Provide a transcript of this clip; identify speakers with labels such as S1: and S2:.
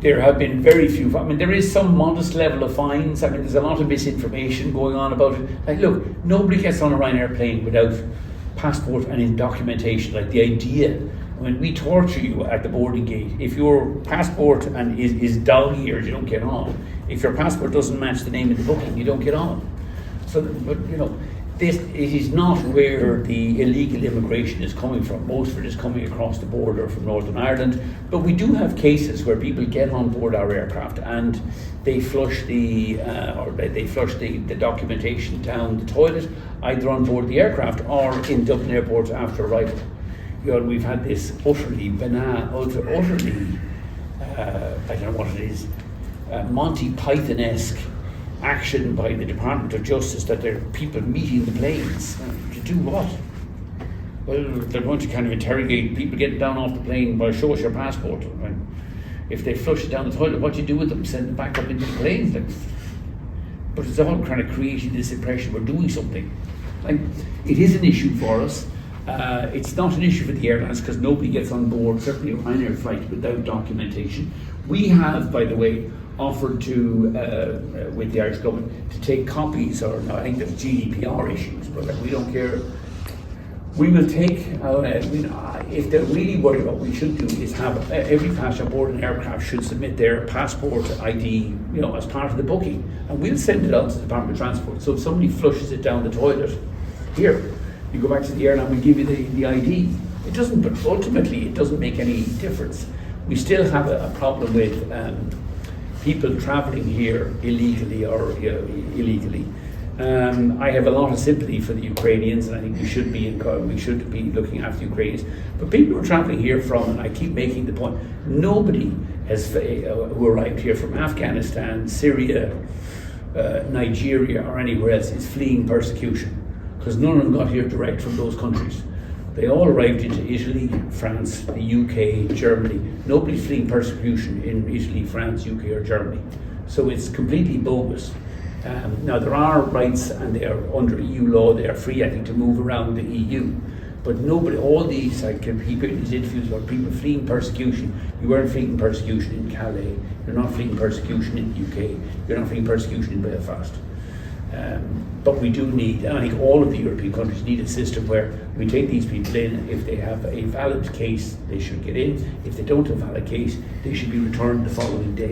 S1: There have been very few. I mean, there is some modest level of fines. I mean, there's a lot of misinformation going on about it. Like, look, nobody gets on a Ryanair plane without passport and in documentation. Like, the idea, when we torture you at the boarding gate, if your passport and is dog-eared, you don't get on. If your passport doesn't match the name of the booking, you don't get on. So, but you know, it is not where the illegal immigration is coming from. Most of it is coming across the border from Northern Ireland. But we do have cases where people get on board our aircraft and they flush the documentation down the toilet, either on board the aircraft or in Dublin Airport after arrival. You know, we've had this utterly I don't know what it is, Monty Python-esque action by the Department of Justice that there are people meeting the planes. To do what? Well, they're going to kind of interrogate people getting down off the plane by show us your passport. And if they flush it down the toilet, what do you do with them? Send them back up into the plane? Like, but it's all kind of creating this impression we're doing something. Like, it is an issue for us. It's not an issue for the airlines because nobody gets on board, certainly a Ryanair flight, without documentation. We have, by the way, offered to, with the Irish government, to take copies, or no, I think there's GDPR issues, but like, we don't care. We will take, if they're really worried, what we should do is have every passenger aboard an aircraft should submit their passport ID, you know, as part of the booking, and we'll send it on to the Department of Transport. So if somebody flushes it down the toilet, here, you go back to the airline, we give you the ID. It doesn't, but ultimately it doesn't make any difference. We still have a problem with people travelling here illegally or illegally. I have a lot of sympathy for the Ukrainians, and I think we should be looking after the Ukrainians. But people who are travelling here from, and I keep making the point, nobody has who arrived here from Afghanistan, Syria, Nigeria, or anywhere else is fleeing persecution, because none of them got here direct from those countries. They all arrived into Italy, France, the UK, Germany. Nobody's fleeing persecution in Italy, France, UK, or Germany. So it's completely bogus. Now there are rights, and they are under EU law. They are free, I think, to move around the EU. But nobody, all these, I can keep in these interviews about people fleeing persecution. You weren't fleeing persecution in Calais. You're not fleeing persecution in the UK. You're not fleeing persecution in Belfast. But we do need, and I think all of the European countries need a system where we take these people in. If they have a valid case, they should get in. If they don't have a valid case, they should be returned the following day.